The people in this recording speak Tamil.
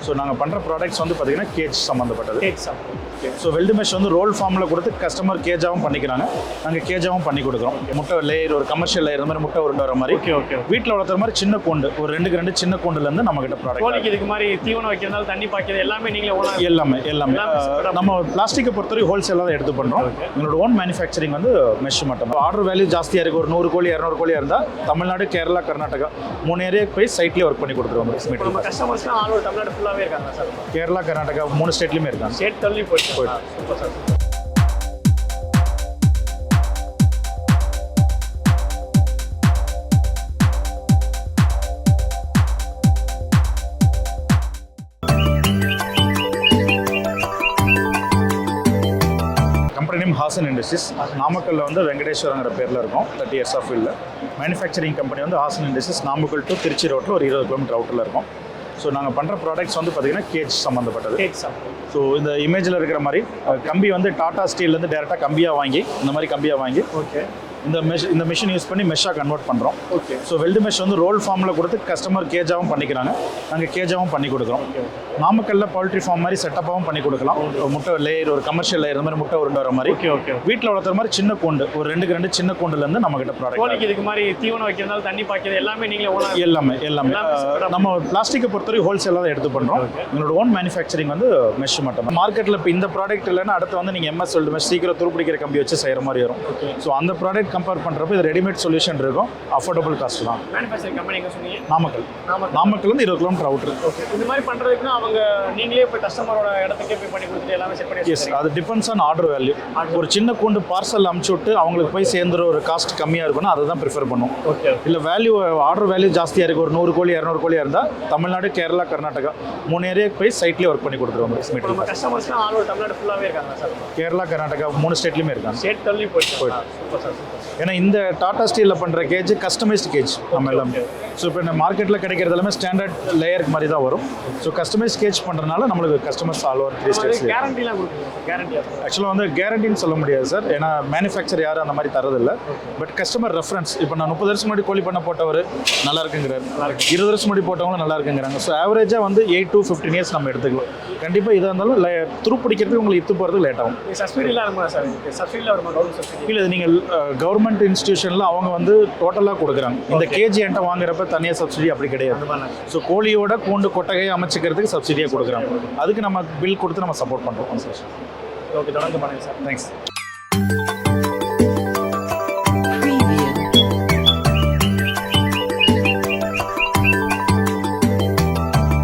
ஸோ நாங்கள் பண்ணுற ப்ராடக்ட்ஸ் வந்து பார்த்தீங்கன்னா கேஜ் சம்மந்தப்பட்டது. ஸோ வெல்டு மெஷ் வந்து ரோல் ஃபார்மில் கொடுத்து கஸ்டமர் கேஜாகவும் பண்ணிக்கிறாங்க, நாங்கள் கேஜாகவும் பண்ணி கொடுக்குறோம். முட்டை லேயர், ஒரு கமர்ஷியல் லேயர், இந்த மாதிரி முட்டை உருண்டை வர மாதிரி வீட்டில் வளர்த்துற மாதிரி சின்ன கூண்டு, ஒரு 2 சின்ன கூண்டுலேருந்து நம்மகிட்ட ப்ராடக்ட். இதுக்கு மாதிரி தீவனம் வைக்கிறதால தண்ணி பாய்க்கிறது எல்லாமே நீங்களே எல்லாமே நம்ம பிளாஸ்டிக்கை பொறுத்தவரை ஹோல்சேலாக தான் எடுத்து பண்ணுறோம். எங்களோட ஓன் மேனுஃபேக்சரிங் வந்து மெஷ் மட்டும். ஆர்டர் வேல்யூ ஜாஸ்தியாக இருக்குது, ஒரு 100 கோழி 200 கோழியாக இருந்தால் தமிழ்நாடு, கேரளா, கர்நாடகா 3 ஏரியாவுக்கு போய் சைட்லேயே ஒர்க் பண்ணி கொடுத்துருவோம். கஸ்டமர்ஸ்லாம் ஆல் ஓவர் தமிழ்நாடு ஃபுல்லாகவே இருக்காங்க சார். கேரளா, கர்நாடகா 3 ஸ்டேட்லையுமே இருக்காங்க. ஸ்டேட் தள்ளி போயிட்டு sir. Company name Hassan industries. நாமக்கல்ல வந்து வெங்கடேஸ்வரங்கிற பேரில் இருக்கும். 30 years ஆஃப் ஃபீல்டில் மேனுஃபேக்சரிங் கம்பெனி வந்து ஹாசன் இண்டஸ்ட்ரீஸ். நாமக்கல் டு திருச்சி ரோட்டில் ஒரு 20 கிலோமீட்டர் அவுட்டில் இருக்கும். ஸோ நாங்கள் பண்ணுற ப்ராடக்ட்ஸ் வந்து பார்த்தீங்கன்னா கேஜ் சம்மந்தப்பட்டது. ஸோ இந்த இமேஜில் இருக்கிற மாதிரி கம்பி வந்து டாடா ஸ்டீல்லேருந்து டேரெக்டாக கம்பியாக வாங்கி, இந்த மாதிரி கம்பியாக வாங்கி இந்த மிஷின் யூஸ் பண்ணி மெஷ்ஷாக கன்வெர்ட் பண்ணுறோம். ஸோ வெல்டு மெஷ் வந்து ரோல் ஃபார்மில் கொடுத்து கஸ்டமர் கேஜாகவும் பண்ணிக்கிறாங்க, நாங்கள் கேஜாகவும் பண்ணி கொடுக்குறோம். நாமக்கல்ல பவுல்ட்ரி ஃபார்ம் மாதிரி செட்டப்பாகவும் பண்ணி கொடுக்கலாம். முட்டை லேயர், ஒரு கமர்ஷியல் லேயர், இந்த மாதிரி முட்டை உருண்டை வர மாதிரி வீட்டில் வளர்த்துற மாதிரி சின்ன கூண்டு, ஒரு 2 சின்ன கூண்டுலேருந்து நம்மகிட்ட ப்ராடக்ட். இதுக்கு மாதிரி தீவனம் வைக்கிறதால தண்ணி பாய்க்கிறது எல்லாமே நீங்களே எல்லாமே நம்ம பிளாஸ்டிக்கை பொறுத்தவரை ஹோல்சேலாக தான் எடுத்து பண்ணுறோம். எங்களோட ஓன் மேனுஃபேக்சரிங் வந்து மெஷ் மட்டும். மார்க்கெட்டில் இப்போ இந்த ப்ராடக்ட் இல்லைன்னா அடுத்து வந்து நீங்கள் எம்எஸ் வெல்டு மெஷ் சீக்கிரம் துருப்பிடிக்கிற கம்பி வச்சு செய்கிற மாதிரி வரும். ஸோ அந்த ப்ராடக்ட் கம்பேர் பண்ணுறப்போ இது ரெடிமேட் சொல்யூஷன் இருக்கும், அஃபோர்டபுள் காஸ்ட் தான். மேனுஃபேக்சரிங் கம்பெனி எங்கே சொன்னீங்க? நாமக்கல் வந்து 20 கிலோமீட்டர் அவுட்ரு. இந்த மாதிரி பண்ணுறதுக்குன்னா அவங்க நீங்களே போய் கஸ்டமரோட இடத்துக்கே போய் பண்ணி கொடுத்துட்டு எல்லாமே செட் பண்ணி. எஸ், அது டிபெண்ட்ஸ் ஆன் ஆர்டர் வேல்யூ. ஒரு சின்ன கூண்டு பார்சல் அமுச்சு விட்டு அவங்களுக்கு போய் சேர்ந்துற ஒரு காஸ்ட் கம்மியாக இருக்குன்னா அதை தான் ப்ரிஃபர் பண்ணும். இல்லை வேல்யூ, ஆர்டர் வேல்யூ ஜாஸ்தியாக இருக்குது, ஒரு 100 கோழி 200 கோழியாக இருந்தால் தமிழ்நாடு, கேரளா, கர்நாடகா 3 ஏரியாவுக்கு போய் சைட்லேயே ஒர்க் பண்ணி கொடுத்துருவோம். கஸ்டமர்ஸ்லாம் ஆல் ஓவர் தமிழ்நாடு ஃபுல்லாகவே இருக்காங்க சார். கேரளா, கர்நாடகா 3 ஸ்டேட்லையுமே இருக்காங்க. ஸ்டேட் தள்ளி போயிட்டு. ஏன்னா இந்த டாடா ஸ்டீலில் பண்ணுற கேஜ் கஸ்டமைஸ்டு கேஜ் நம்ம எல்லாமே. ஸோ இப்போ இந்த மார்க்கெட்டில் கிடைக்கிறது எல்லாமே ஸ்டாண்டர்ட் லேயருக்கு மாதிரி தான் வரும். ஸோ கஸ்டமைஸ் கேஜ் பண்ணுறதுனால நம்மளுக்கு கஸ்டமர்ஸ் ஆல் ஓவர் 3 ஸ்டேட்ஸ். ஆக்சுவலாக வந்து கேரண்டின்னு சொல்ல முடியாது சார், ஏன்னா மேனுஃபேக்சர் யாரும் அந்த மாதிரி தரதில்லை. பட் கஸ்டமர் ரெஃபரன்ஸ், இப்போ நான் 30 வருஷம் முன்னாடி கோழி பண்ண போட்டவர் நல்லா இருக்குங்கிறார், 20 வருஷம் முன்னாடி போட்டவங்களும் நல்லா இருக்குங்கிறாங்க. ஸோ ஆவரேஜாக வந்து 8 to 15 years நம்ம எடுத்துக்கலாம். கண்டிப்பாக இதாக இருந்தாலும் துரு பிடிக்கிறதுக்கு உங்களுக்கு இத்து போகிறது லேட் ஆகும். இல்லை, நீங்கள் கவர்மெண்ட் இன்ஸ்டிடியூஷனில் அவங்க வந்து டோட்டலாக கொடுக்குறாங்க. இந்த கேஜி என்கிட்ட வாங்குறப்ப தனியாக சப்சிடி அப்படி கிடையாது. ஸோ கோழியோட கூண்டு கொட்டகையை அமைச்சிக்கிறதுக்கு சப்சிடியாக கொடுக்குறாங்க. அதுக்கு நம்ம பில் கொடுத்து நம்ம சப்போர்ட் பண்ணுறோம். ஓகே, தொடர்ந்து பண்ணுங்க சார். தேங்க்ஸ்.